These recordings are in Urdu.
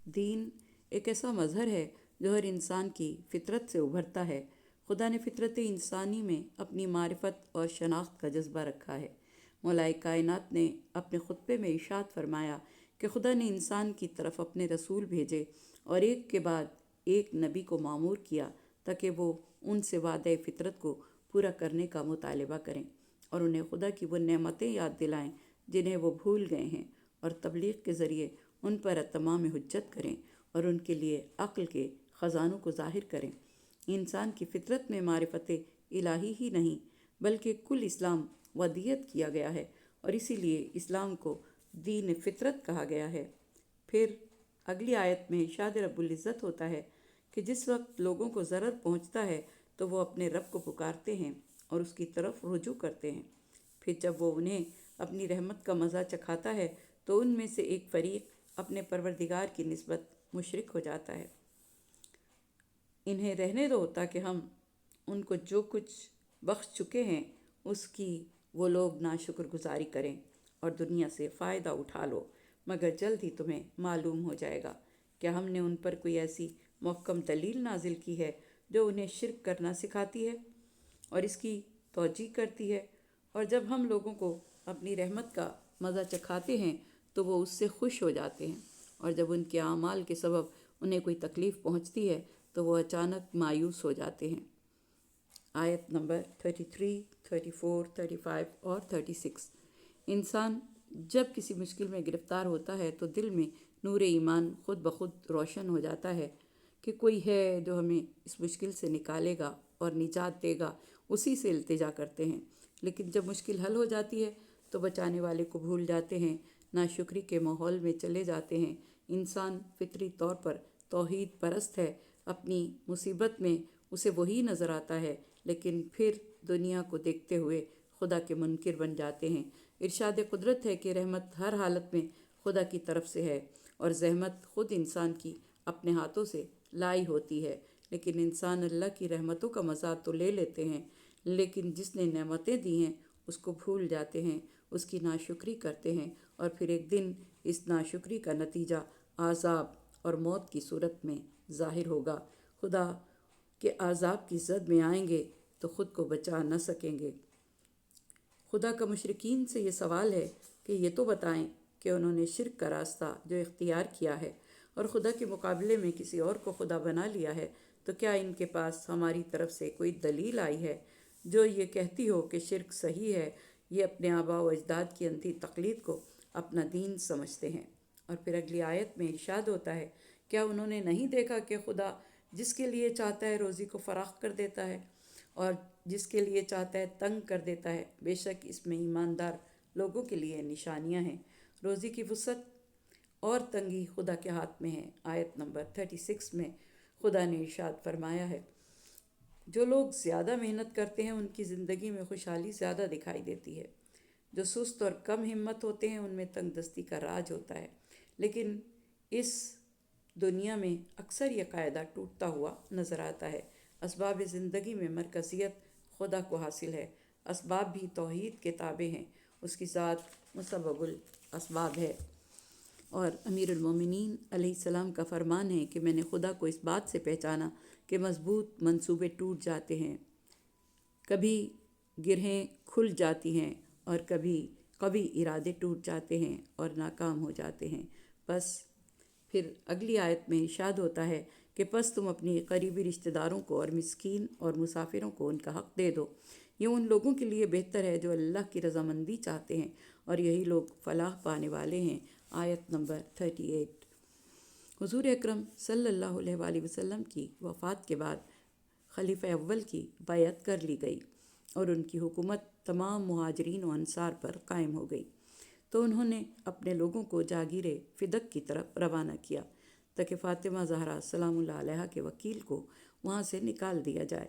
دین ایک ایسا مظہر ہے جو ہر انسان کی فطرت سے ابھرتا ہے۔ خدا نے فطرت انسانی میں اپنی معرفت اور شناخت کا جذبہ رکھا ہے۔ مولا کائنات نے اپنے خطبے میں ارشاد فرمایا کہ خدا نے انسان کی طرف اپنے رسول بھیجے اور ایک کے بعد ایک نبی کو مامور کیا تاکہ وہ ان سے وعدہ فطرت کو پورا کرنے کا مطالبہ کریں اور انہیں خدا کی وہ نعمتیں یاد دلائیں جنہیں وہ بھول گئے ہیں، اور تبلیغ کے ذریعے ان پر اتمام حجت کریں اور ان کے لیے عقل کے خزانوں کو ظاہر کریں۔ انسان کی فطرت میں معرفت الہی ہی نہیں بلکہ کل اسلام ودیت کیا گیا ہے، اور اسی لیے اسلام کو دین فطرت کہا گیا ہے۔ پھر اگلی آیت میں ارشاد رب العزت ہوتا ہے کہ جس وقت لوگوں کو ضرر پہنچتا ہے تو وہ اپنے رب کو پکارتے ہیں اور اس کی طرف رجوع کرتے ہیں۔ پھر جب وہ انہیں اپنی رحمت کا مزہ چکھاتا ہے تو ان میں سے ایک فریق اپنے پروردگار کی نسبت مشرک ہو جاتا ہے۔ انہیں رہنے دو تاکہ ہم ان کو جو کچھ بخش چکے ہیں اس کی وہ لوگ ناشکر گزاری کریں اور دنیا سے فائدہ اٹھا لو، مگر جلد ہی تمہیں معلوم ہو جائے گا۔ کیا ہم نے ان پر کوئی ایسی محکم دلیل نازل کی ہے جو انہیں شرک کرنا سکھاتی ہے اور اس کی توجیہ کرتی ہے؟ اور جب ہم لوگوں کو اپنی رحمت کا مزہ چکھاتے ہیں تو وہ اس سے خوش ہو جاتے ہیں، اور جب ان کے اعمال کے سبب انہیں کوئی تکلیف پہنچتی ہے تو وہ اچانک مایوس ہو جاتے ہیں۔ آیت نمبر 33، 34، 35 اور 36۔ انسان جب کسی مشکل میں گرفتار ہوتا ہے تو دل میں نور ایمان خود بخود روشن ہو جاتا ہے کہ کوئی ہے جو ہمیں اس مشکل سے نکالے گا اور نجات دے گا، اسی سے التجا کرتے ہیں۔ لیکن جب مشکل حل ہو جاتی ہے تو بچانے والے کو بھول جاتے ہیں، ناشکری کے ماحول میں چلے جاتے ہیں۔ انسان فطری طور پر توحید پرست ہے، اپنی مصیبت میں اسے وہی نظر آتا ہے، لیکن پھر دنیا کو دیکھتے ہوئے خدا کے منکر بن جاتے ہیں۔ ارشاد قدرت ہے کہ رحمت ہر حالت میں خدا کی طرف سے ہے اور زحمت خود انسان کی اپنے ہاتھوں سے لائی ہوتی ہے، لیکن انسان اللہ کی رحمتوں کا مزہ تو لے لیتے ہیں، لیکن جس نے نعمتیں دی ہیں اس کو بھول جاتے ہیں، اس کی ناشکری کرتے ہیں، اور پھر ایک دن اس ناشکری کا نتیجہ عذاب اور موت کی صورت میں ظاہر ہوگا۔ خدا کے عذاب کی زد میں آئیں گے تو خود کو بچا نہ سکیں گے۔ خدا کا مشرکین سے یہ سوال ہے کہ یہ تو بتائیں کہ انہوں نے شرک کا راستہ جو اختیار کیا ہے اور خدا کے مقابلے میں کسی اور کو خدا بنا لیا ہے، تو کیا ان کے پاس ہماری طرف سے کوئی دلیل آئی ہے جو یہ کہتی ہو کہ شرک صحیح ہے؟ یہ اپنے آباء و اجداد کی اندھی تقلید کو اپنا دین سمجھتے ہیں۔ اور پھر اگلی آیت میں ارشاد ہوتا ہے، کیا انہوں نے نہیں دیکھا کہ خدا جس کے لیے چاہتا ہے روزی کو فراخ کر دیتا ہے اور جس کے لیے چاہتا ہے تنگ کر دیتا ہے؟ بے شک اس میں ایماندار لوگوں کے لیے نشانیاں ہیں۔ روزی کی وسعت اور تنگی خدا کے ہاتھ میں ہے۔ آیت نمبر 36 میں خدا نے ارشاد فرمایا ہے، جو لوگ زیادہ محنت کرتے ہیں ان کی زندگی میں خوشحالی زیادہ دکھائی دیتی ہے۔ جو سست اور کم ہمت ہوتے ہیں ان میں تنگ دستی کا راج ہوتا ہے۔ لیکن اس دنیا میں اکثر یہ قاعدہ ٹوٹتا ہوا نظر آتا ہے۔ اسباب زندگی میں مرکزیت خدا کو حاصل ہے، اسباب بھی توحید کے تابع ہیں، اس کی ذات مسبب الاسباب ہے۔ اور امیر المومنین علیہ السلام کا فرمان ہے کہ میں نے خدا کو اس بات سے پہچانا کہ مضبوط منصوبے ٹوٹ جاتے ہیں، کبھی گرہیں کھل جاتی ہیں اور کبھی قوی ارادے ٹوٹ جاتے ہیں اور ناکام ہو جاتے ہیں۔ بس پھر اگلی آیت میں ارشاد ہوتا ہے کہ پس تم اپنی قریبی رشتہ داروں کو اور مسکین اور مسافروں کو ان کا حق دے دو، یہ ان لوگوں کے لیے بہتر ہے جو اللہ کی رضامندی چاہتے ہیں، اور یہی لوگ فلاح پانے والے ہیں۔ آیت نمبر 38۔ حضور اکرم صلی اللہ علیہ وآلہ وسلم کی وفات کے بعد خلیفہ اول کی بیعت کر لی گئی اور ان کی حکومت تمام مہاجرین و انصار پر قائم ہو گئی، تو انہوں نے اپنے لوگوں کو جاگیر فدق کی طرف روانہ کیا تاکہ فاطمہ زہرا سلام اللہ علیہا کے وکیل کو وہاں سے نکال دیا جائے۔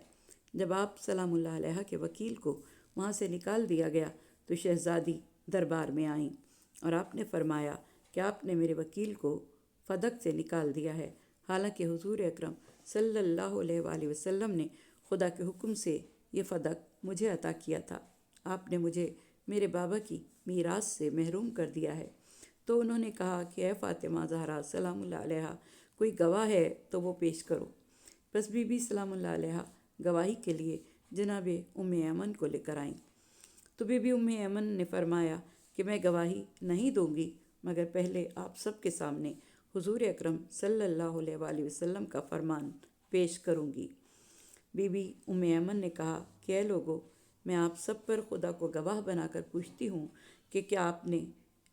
جب آپ سلام اللہ علیہا کے وکیل کو وہاں سے نکال دیا گیا تو شہزادی دربار میں آئیں اور آپ نے فرمایا کہ آپ نے میرے وکیل کو فدق سے نکال دیا ہے، حالانکہ حضور اکرم صلی اللہ علیہ وآلہ وسلم نے خدا کے حکم سے یہ فدق مجھے عطا کیا تھا۔ آپ نے مجھے میرے بابا کی میراث سے محروم کر دیا ہے۔ تو انہوں نے کہا کہ اے فاطمہ زہرا سلام اللہ علیہا، کوئی گواہ ہے تو وہ پیش کرو۔ بس بی بی سلام اللہ علیہا گواہی کے لیے جناب ام ایمن کو لے کر آئیں۔ تو بی بی ام ایمن نے فرمایا کہ میں گواہی نہیں دوں گی، مگر پہلے آپ سب کے سامنے حضور اکرم صلی اللہ علیہ وآلہ وسلم کا فرمان پیش کروں گی۔ بی بی ام ایمن نے کہا کہ اے لوگو، میں آپ سب پر خدا کو گواہ بنا کر پوچھتی ہوں کہ کیا آپ نے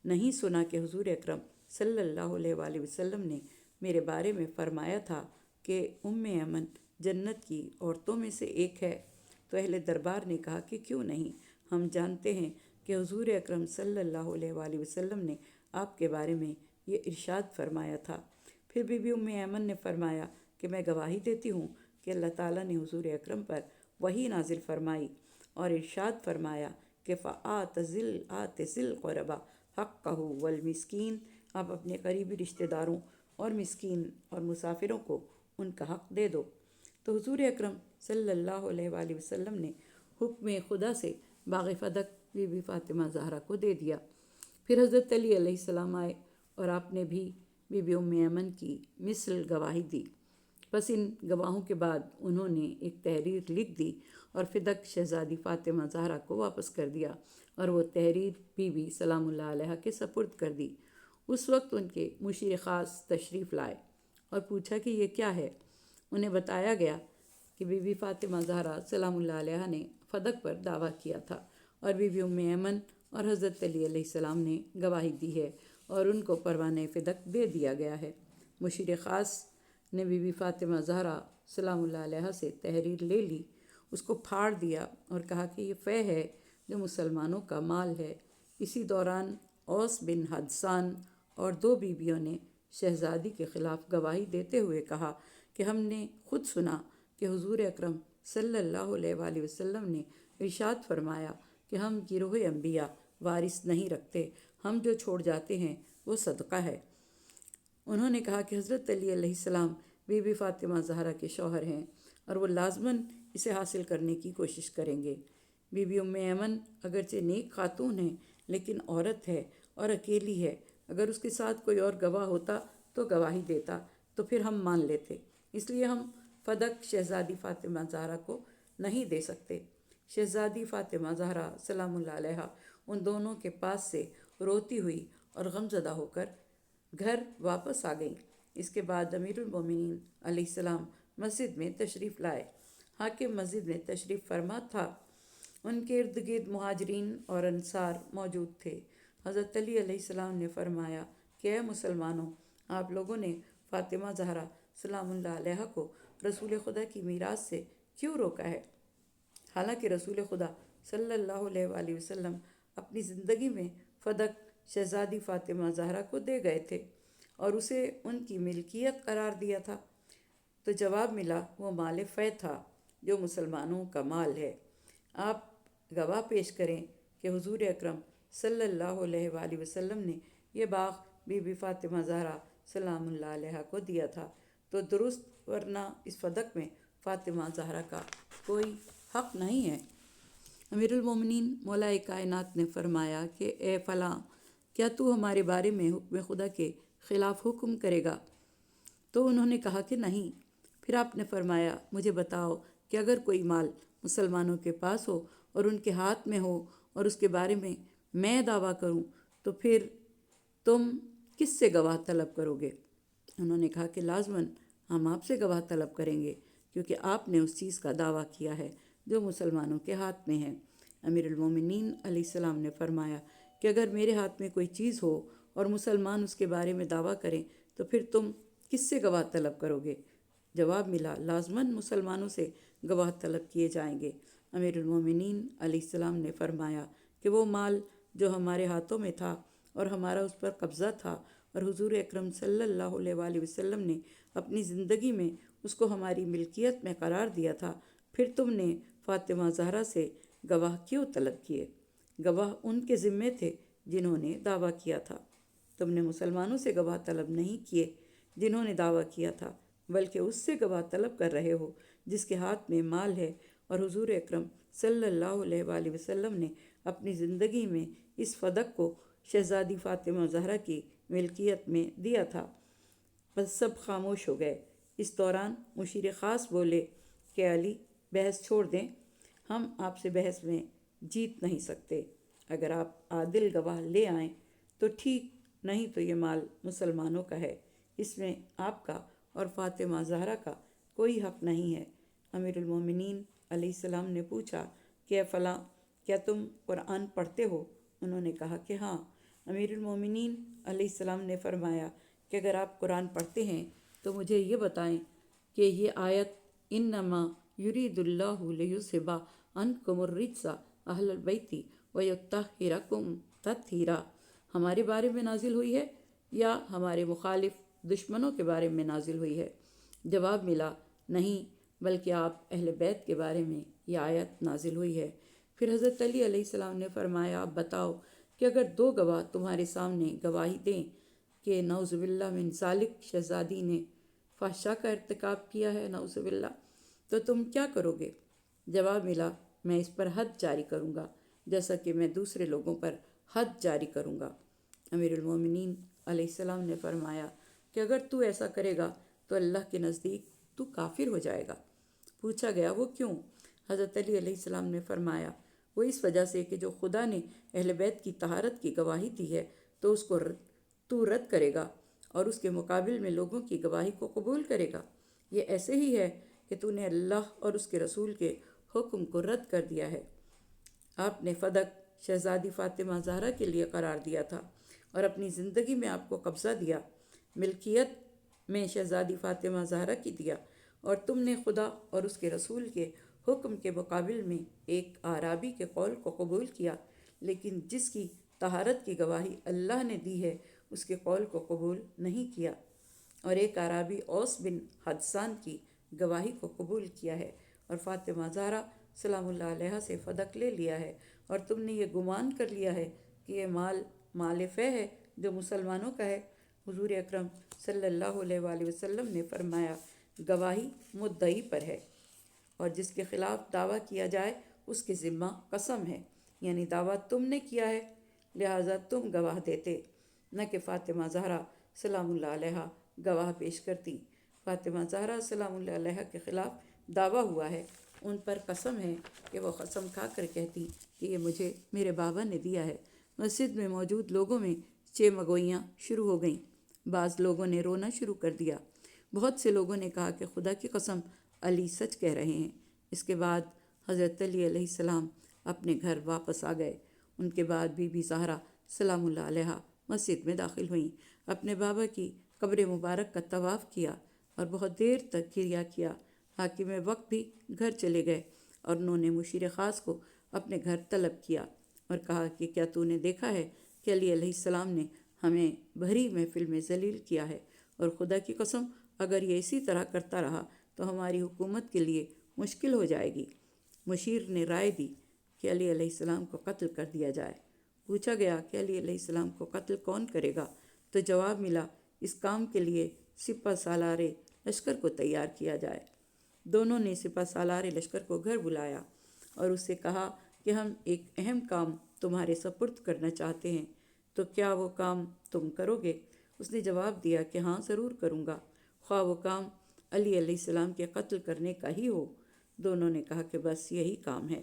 نہیں سنا کہ حضور اکرم صلی اللہ علیہ وآلہ وسلم نے میرے بارے میں فرمایا تھا کہ ام ایمن جنت کی عورتوں میں سے ایک ہے؟ تو اہل دربار نے کہا کہ کیوں نہیں، ہم جانتے ہیں کہ حضور اکرم صلی اللہ علیہ وآلہ وسلم نے آپ کے بارے میں یہ ارشاد فرمایا تھا۔ پھر بی بی ام ایمن نے فرمایا کہ میں گواہی دیتی ہوں کہ اللہ تعالیٰ نے حضور اکرم پر وحی نازل فرمائی اور ارشاد فرمایا کہ فَآتَزِلْ قُرَبَا حَقَّهُ وَالْمِسْكِينَ، آپ اپنے قریبی رشتہ داروں اور مسکین اور مسافروں کو ان کا حق دے دو۔ تو حضور اکرم صلی اللہ علیہ وآلہ وسلم نے حکم خدا سے باغ فدق بی بی فاطمہ زہرا کو دے دیا۔ پھر حضرت علی علیہ السلام آئے اور آپ نے بھی بی بی ام ایمن کی مثل گواہی دی۔ بس ان گواہوں کے بعد انہوں نے ایک تحریر لکھ دی اور فدق شہزادی فاطمہ زہرا کو واپس کر دیا اور وہ تحریر بی بی سلام اللہ علیہ کے سپرد کر دی۔ اس وقت ان کے مشیر خاص تشریف لائے اور پوچھا کہ یہ کیا ہے۔ انہیں بتایا گیا کہ بی بی فاطمہ زہرا سلام اللہ علیہ نے فدق پر دعویٰ کیا تھا اور بی بی ام ایمن اور حضرت علی علیہ السلام نے گواہی دی ہے اور ان کو پروانہ فدق دے دیا گیا ہے۔ مشیر خاص نے بی بی فاطمہ زہرا سلام اللہ علیہ سے تحریر لے لی، اس کو پھاڑ دیا اور کہا کہ یہ فے ہے جو مسلمانوں کا مال ہے۔ اسی دوران اوس بن حدثان اور 2 بیویوں نے شہزادی کے خلاف گواہی دیتے ہوئے کہا کہ ہم نے خود سنا کہ حضور اکرم صلی اللہ علیہ وآلہ وسلم نے ارشاد فرمایا کہ ہم گروہ انبیاء وارث نہیں رکھتے، ہم جو چھوڑ جاتے ہیں وہ صدقہ ہے۔ انہوں نے کہا کہ حضرت علی علیہ السلام بی بی فاطمہ زہرا کے شوہر ہیں اور وہ لازماً اسے حاصل کرنے کی کوشش کریں گے۔ بی بی ام ایمن اگرچہ نیک خاتون ہے لیکن عورت ہے اور اکیلی ہے، اگر اس کے ساتھ کوئی اور گواہ ہوتا تو گواہی دیتا تو پھر ہم مان لیتے، اس لیے ہم فدق شہزادی فاطمہ زہرا کو نہیں دے سکتے۔ شہزادی فاطمہ زہرا سلام اللہ علیہ ان دونوں کے پاس سے روتی ہوئی اور غمزدہ ہو کر گھر واپس آ گئیں۔ اس کے بعد امیر المومنین علیہ السلام مسجد میں تشریف لائے۔ حاکم مسجد میں تشریف فرما تھا، ان کے ارد گرد مہاجرین اور انصار موجود تھے۔ حضرت علی علیہ السلام نے فرمایا کہ اے مسلمانوں، آپ لوگوں نے فاطمہ زہرا سلام اللہ علیہ کو رسول خدا کی میراث سے کیوں روکا ہے؟ حالانکہ رسول خدا صلی اللہ علیہ وآلہ وسلم اپنی زندگی میں فدق شہزادی فاطمہ زہرا کو دے گئے تھے اور اسے ان کی ملکیت قرار دیا تھا۔ تو جواب ملا وہ مال فے تھا جو مسلمانوں کا مال ہے۔ آپ گواہ پیش کریں کہ حضور اکرم صلی اللہ علیہ وآلہ وسلم نے یہ باغ بی بی فاطمہ زہرا سلام اللہ علیہ کو دیا تھا تو درست، ورنہ اس فدق میں فاطمہ زہرا کا کوئی حق نہیں ہے۔ امیر المومنین مولا کائنات نے فرمایا کہ اے فلاں، کیا تو ہمارے بارے میں حکم خدا کے خلاف حکم کرے گا؟ تو انہوں نے کہا کہ نہیں۔ پھر آپ نے فرمایا مجھے بتاؤ کہ اگر کوئی مال مسلمانوں کے پاس ہو اور ان کے ہاتھ میں ہو اور اس کے بارے میں دعویٰ کروں تو پھر تم کس سے گواہ طلب کرو گے؟ انہوں نے کہا کہ لازماً ہم آپ سے گواہ طلب کریں گے، کیونکہ آپ نے اس چیز کا دعویٰ کیا ہے جو مسلمانوں کے ہاتھ میں ہے۔ امیر المومنین علیہ السلام نے فرمایا کہ اگر میرے ہاتھ میں کوئی چیز ہو اور مسلمان اس کے بارے میں دعویٰ کریں تو پھر تم کس سے گواہ طلب کرو گے؟ جواب ملا لازماً مسلمانوں سے گواہ طلب کیے جائیں گے۔ امیر المومنین علیہ السلام نے فرمایا کہ وہ مال جو ہمارے ہاتھوں میں تھا اور ہمارا اس پر قبضہ تھا اور حضور اکرم صلی اللہ علیہ وآلہ وسلم نے اپنی زندگی میں اس کو ہماری ملکیت میں قرار دیا تھا، پھر تم نے فاطمہ زہرا سے گواہ کیوں طلب کیے؟ گواہ ان کے ذمے تھے جنہوں نے دعویٰ کیا تھا۔ تم نے مسلمانوں سے گواہ طلب نہیں کیے جنہوں نے دعویٰ کیا تھا، بلکہ اس سے گواہ طلب کر رہے ہو جس کے ہاتھ میں مال ہے، اور حضور اکرم صلی اللہ علیہ وآلہ وسلم نے اپنی زندگی میں اس فدق کو شہزادی فاطمہ زہرا کی ملکیت میں دیا تھا۔ بس سب خاموش ہو گئے۔ اس دوران مشیر خاص بولے کہ علی، بحث چھوڑ دیں، ہم آپ سے بحث میں جیت نہیں سکتے۔ اگر آپ عادل گواہ لے آئیں تو ٹھیک، نہیں تو یہ مال مسلمانوں کا ہے، اس میں آپ کا اور فاطمہ زہرا کا کوئی حق نہیں ہے۔ امیر المومنین علیہ السلام نے پوچھا کہ اے فلاں، کیا تم قرآن پڑھتے ہو؟ انہوں نے کہا کہ ہاں۔ امیر المومنین علیہ السلام نے فرمایا کہ اگر آپ قرآن پڑھتے ہیں تو مجھے یہ بتائیں کہ یہ آیت انما یرید اللہ لیذھب عنکم الرجس اہل البیت ویطہرکم تطہیرا ہمارے بارے میں نازل ہوئی ہے یا ہمارے مخالف دشمنوں کے بارے میں نازل ہوئی ہے؟ جواب ملا، نہیں، بلکہ آپ اہل بیت کے بارے میں یہ آیت نازل ہوئی ہے۔ پھر حضرت علی علیہ السلام نے فرمایا، آپ بتاؤ کہ اگر دو گواہ تمہارے سامنے گواہی دیں کہ نعوذ باللہ من ذالک شہزادی نے فحشا کا ارتکاب کیا ہے، نعوذ باللہ، تو تم کیا کرو گے؟ جواب ملا، میں اس پر حد جاری کروں گا جیسا کہ میں دوسرے لوگوں پر حد جاری کروں گا۔ امیر المومنین علیہ السلام نے فرمایا کہ اگر تو ایسا کرے گا تو اللہ کے نزدیک تو کافر ہو جائے گا۔ پوچھا گیا، وہ کیوں؟ حضرت علی علیہ السلام نے فرمایا، وہ اس وجہ سے کہ جو خدا نے اہل بیت کی طہارت کی گواہی دی ہے تو اس کو تو رد کرے گا اور اس کے مقابل میں لوگوں کی گواہی کو قبول کرے گا۔ یہ ایسے ہی ہے کہ تو نے اللہ اور اس کے رسول کے حکم کو رد کر دیا ہے۔ آپ نے فدق شہزادی فاطمہ زہرا کے لیے قرار دیا تھا اور اپنی زندگی میں آپ کو قبضہ دیا، ملکیت میں شہزادی فاطمہ زہرا کی دیا، اور تم نے خدا اور اس کے رسول کے حکم کے مقابل میں ایک اعرابی کے قول کو قبول کیا، لیکن جس کی طہارت کی گواہی اللہ نے دی ہے اس کے قول کو قبول نہیں کیا، اور ایک اعرابی اوس بن حدثان کی گواہی کو قبول کیا ہے، اور فاطمہ زہرا سلام اللہ علیہا سے فدق لے لیا ہے، اور تم نے یہ گمان کر لیا ہے کہ یہ مال فے ہے جو مسلمانوں کا ہے۔ حضور اکرم صلی اللہ علیہ وآلہ وسلم نے فرمایا، گواہی مدعی پر ہے، اور جس کے خلاف دعویٰ کیا جائے اس کے ذمہ قسم ہے، یعنی دعویٰ تم نے کیا ہے لہٰذا تم گواہ دیتے، نہ کہ فاطمہ زہرا سلام اللہ علیہا گواہ پیش کرتی۔ فاطمہ زہرا سلام اللہ علیہا کے خلاف دعویٰ ہوا ہے، ان پر قسم ہے کہ وہ قسم کھا کر کہتی کہ یہ مجھے میرے بابا نے دیا ہے۔ مسجد میں موجود لوگوں میں چیمگوئیاں شروع ہو گئیں، بعض لوگوں نے رونا شروع کر دیا، بہت سے لوگوں نے کہا کہ خدا کی قسم علی سچ کہہ رہے ہیں۔ اس کے بعد حضرت علی علیہ السلام اپنے گھر واپس آ گئے۔ ان کے بعد بی بی زہرا سلام اللہ علیہا مسجد میں داخل ہوئیں، اپنے بابا کی قبر مبارک کا طواف کیا اور بہت دیر تک گریہ کیا۔ حاکم وقت بھی گھر چلے گئے اور انہوں نے مشیر خاص کو اپنے گھر طلب کیا اور کہا کہ کیا تو نے دیکھا ہے کہ علی علیہ السلام نے ہمیں بھری محفل میں ذلیل کیا ہے، اور خدا کی قسم اگر یہ اسی طرح کرتا رہا تو ہماری حکومت کے لیے مشکل ہو جائے گی۔ مشیر نے رائے دی کہ علی علیہ السلام کو قتل کر دیا جائے۔ پوچھا گیا کہ علی علیہ السلام کو قتل کون کرے گا؟ تو جواب ملا، اس کام کے لیے سپہ سالار لشکر کو تیار کیا جائے۔ دونوں نے سپہ سالار لشکر کو گھر بلایا اور اس سے کہا کہ ہم ایک اہم کام تمہارے سپرد کرنا چاہتے ہیں، تو کیا وہ کام تم کرو گے؟ اس نے جواب دیا کہ ہاں، ضرور کروں گا، خواہ وہ کام علی علیہ السلام کے قتل کرنے کا ہی ہو۔ دونوں نے کہا کہ بس یہی کام ہے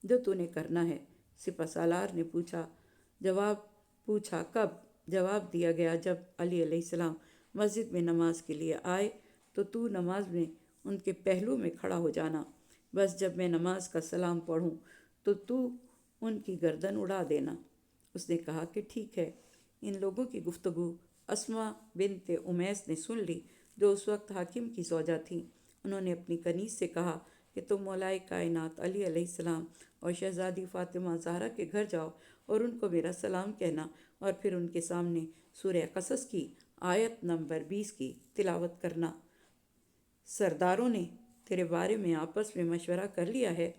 جو تو نے کرنا ہے۔ سپہ سالار نے پوچھا کب؟ جواب دیا گیا، جب علی علیہ السلام مسجد میں نماز کے لیے آئے تو نماز میں ان کے پہلو میں کھڑا ہو جانا، بس جب میں نماز کا سلام پڑھوں تو ان کی گردن اڑا دینا۔ اس نے کہا کہ ٹھیک ہے۔ ان لوگوں کی گفتگو اسما بنت امیس نے سن لی، جو اس وقت حاکم کی زوجہ تھیں۔ انہوں نے اپنی کنیز سے کہا کہ تم مولا کائنات علی علیہ السلام اور شہزادی فاطمہ زہرا کے گھر جاؤ اور ان کو میرا سلام کہنا، اور پھر ان کے سامنے سورہ قصص کی آیت نمبر 20 کی تلاوت کرنا۔ سرداروں نے تیرے بارے میں آپس میں مشورہ کر لیا ہے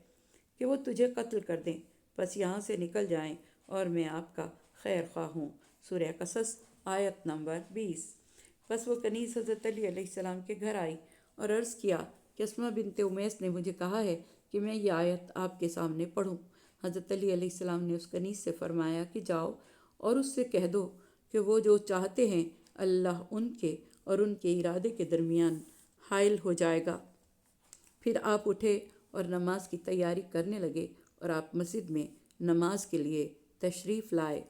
کہ وہ تجھے قتل کر دیں، بس یہاں سے نکل جائیں اور میں آپ کا خیر خواہ ہوں۔ سورہ قصص آیت نمبر 20۔ بس وہ کنیز حضرت علی علیہ السلام کے گھر آئی اور عرض کیا کہ اسما بنت امیس نے مجھے کہا ہے کہ میں یہ آیت آپ کے سامنے پڑھوں۔ حضرت علی علیہ السلام نے اس کنیز سے فرمایا کہ جاؤ اور اس سے کہہ دو کہ وہ جو چاہتے ہیں اللہ ان کے اور ان کے ارادے کے درمیان حائل ہو جائے گا۔ پھر آپ اٹھے اور نماز کی تیاری کرنے لگے اور آپ مسجد میں نماز کے لیے تشریف لائے۔